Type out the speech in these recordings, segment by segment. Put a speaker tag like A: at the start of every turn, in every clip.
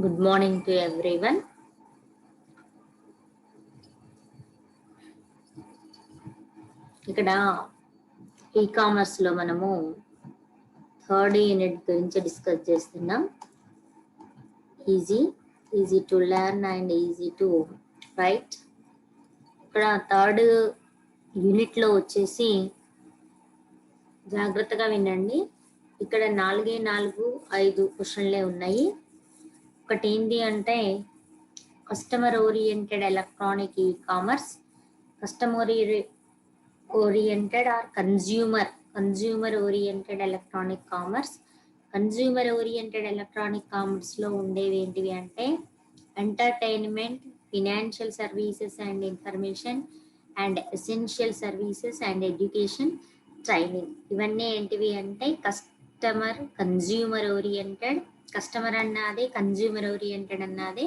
A: Good morning to everyone. ఇక్కడ e commerce లో మనము థర్డ్ యూనిట్ గురించి డిస్కస్ చేస్తున్నాం. Easy to learn and easy to right. ఇక్కడ థర్డ్ యూనిట్ లో వచ్చేసి జాగ్రత్తగా వినండి. ఇక్కడ 4 క్వశ్చన్లే ఉన్నాయి. ఒకటి ఏంటి అంటే customer oriented electronic e-commerce, customer oriented or consumer oriented electronic commerce. Consumer oriented electronic commerce లో ఉండేవి ఏంటివి అంటే entertainment, financial services and information and essential services and education, training. ఇవన్నీ ఏంటివి అంటే కన్జ్యూమర్ ఓరియంటెడ్, కస్టమర్ అన్నది కన్జ్యూమర్ ఓరియంటెడ్ అన్నది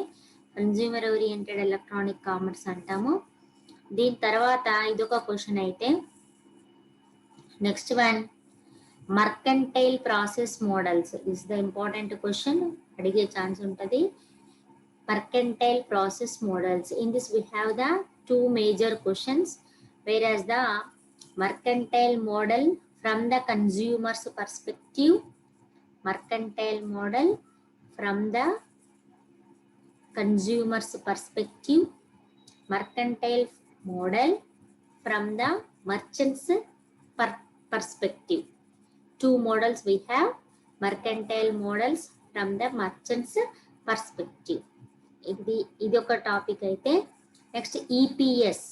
A: consumer oriented electronic commerce అంటాము. దీని తర్వాత ఇదొక క్వశ్చన్ అయితే next one mercantile process models. This the important question, అడిగే ఛాన్స్ ఉంటుంది. Mercantile process models, in this we have the two major questions, whereas the mercantile model from the consumer's perspective, mercantile model from the consumer's perspective, mercantile model from the merchant's perspective. Two models we have, mercantile models from the merchant's perspective. ఇది ఒక topic అయితే next EPS,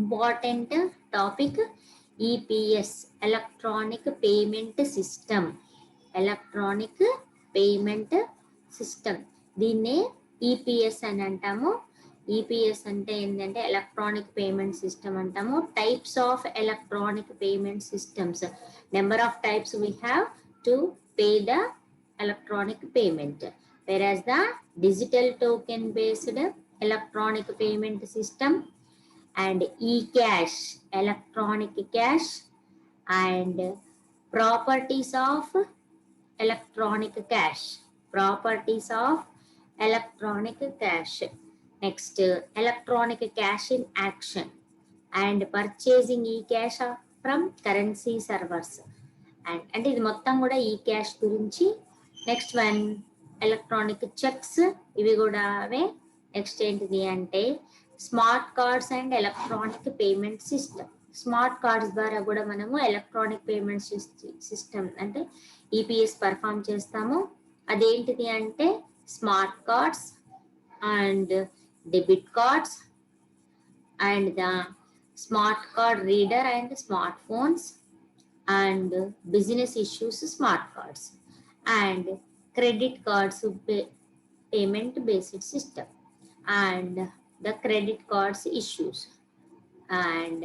A: important topic. EPS electronic payment system, electronic payment system, దీన్నే EPS అని అంటాము. EPS అంటే ఏంటంటే electronic payment system అంటాము. Types of electronic payment systems, number of types we have to pay the electronic payment. whereas the digital token based electronic payment system and e-cash, electronic cash, and properties of electronic cash, properties of electronic cash. Next, electronic cash in action and purchasing e-cash from currency servers. and ఇది మొత్తం కూడా e-cash గురించి. Next one electronic checks, ఇవి కూడా అవే. Next ఏంటిది అంటే smart cards and electronic payment system. Smart cards ద్వారా కూడా మనము ఎలక్ట్రానిక్ పేమెంట్ సిస్టమ్ అంటే ఈపీఎస్ పర్ఫామ్ చేస్తాము. అదేంటిది అంటే smart cards and debit cards and the smart card reader and smart phones and business issues smart cards and credit cards payment based system and the credit cards issues and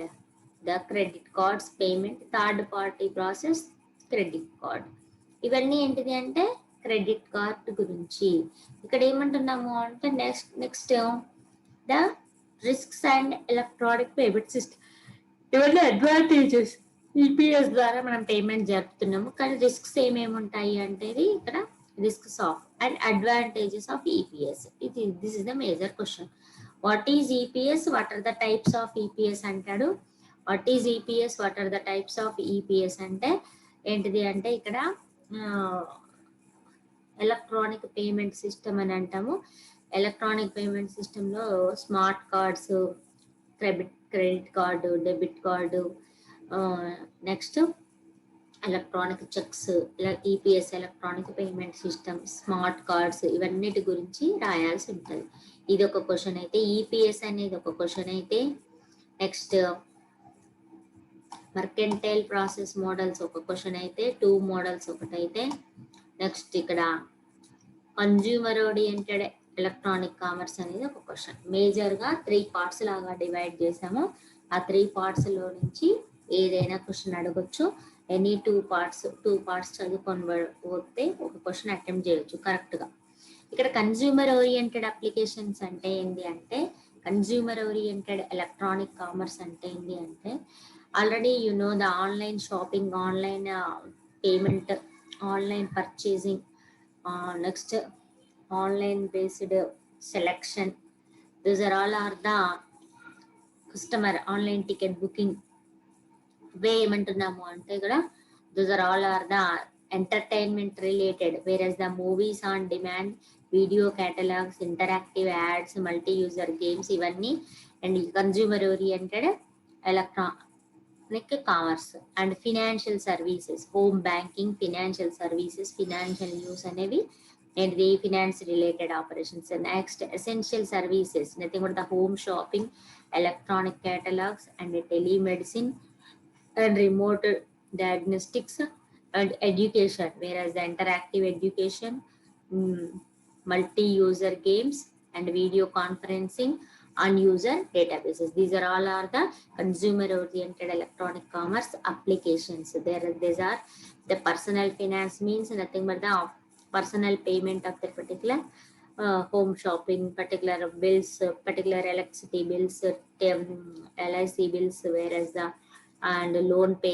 A: the credit cards payment third party process credit card. ఇవన్నీ ఏంటిది అంటే credit card గురించి. ఇక్కడ ఏమంటున్నాము అంటే next the risks and electronic payment system. ఇవన్నీ advantages, EPS ద్వారా మనం payment జరుపుతున్నాము, కానీ రిస్క్స్ ఏమేమి ఉంటాయి అంటే ఇక్కడ risks of and advantages of EPS. This is the major question. What is EPS? What are the types of EPS అంటాడు. What is EPS? What are the types of EPS అంటే ఏంటిది అంటే ఇక్కడ ఎలక్ట్రానిక్ పేమెంట్ సిస్టమ్ అని అంటాము. Electronic payment సిస్టంలో smart cards, credit card, debit card, next electronic checks, EPS electronic payment system, smart cards, ఇవన్నిటి గురించి రాయాల్సి ఉంటుంది. ఇది ఒక క్వశ్చన్ అయితే, ఈపీఎస్ అనేది ఒక క్వశ్చన్ అయితే. నెక్స్ట్ మర్కెంటైల్ ప్రాసెస్ మోడల్స్ ఒక క్వశ్చన్ అయితే, 2 మోడల్స్ ఒకటైతే. నెక్స్ట్ ఇక్కడ కన్జ్యూమర్ ఓరియంటెడ్ ఎలక్ట్రానిక్ కామర్స్ అనేది ఒక క్వశ్చన్. మేజర్గా 3 పార్ట్స్ లాగా డివైడ్ చేసాము. ఆ 3 పార్ట్స్లో నుంచి ఏదైనా క్వశ్చన్ అడగొచ్చు. ఎనీ 2 పార్ట్స్ చదువుకొని పోతే ఒక క్వశ్చన్ అటెంప్ట్ చేయొచ్చు కరెక్ట్గా. ఇక్కడ కన్జ్యూమర్ ఓరియంటెడ్ అప్లికేషన్స్ అంటే ఏంటి అంటే, కన్జ్యూమర్ ఓరియంటెడ్ ఎలక్ట్రానిక్ కామర్స్ అంటే ఏంటి అంటే already you know the online shopping, online payment, online purchasing, next online based selection. These are all are the customer online ticket booking వే ఏమంటున్నాము అంటే ఇక్కడ those are all are the entertainment related, whereas the movies on demand, video catalogs, interactive ads, multi-user games ఇవన్నీ and consumer oriented electronic commerce and financial services, home banking, financial services, financial news అనేవి and the finance related operations. And next, essential services, nothing but the home shopping, electronic catalogs and telemedicine and remote diagnostics and education, whereas the interactive education, multi-user games and video conferencing on user databases. These are all are the consumer oriented electronic commerce applications. These are the personal finance means nothing but the personal payment of the particular home shopping, particular bills, particular electricity bills, LIC bills, whereas the and loan pay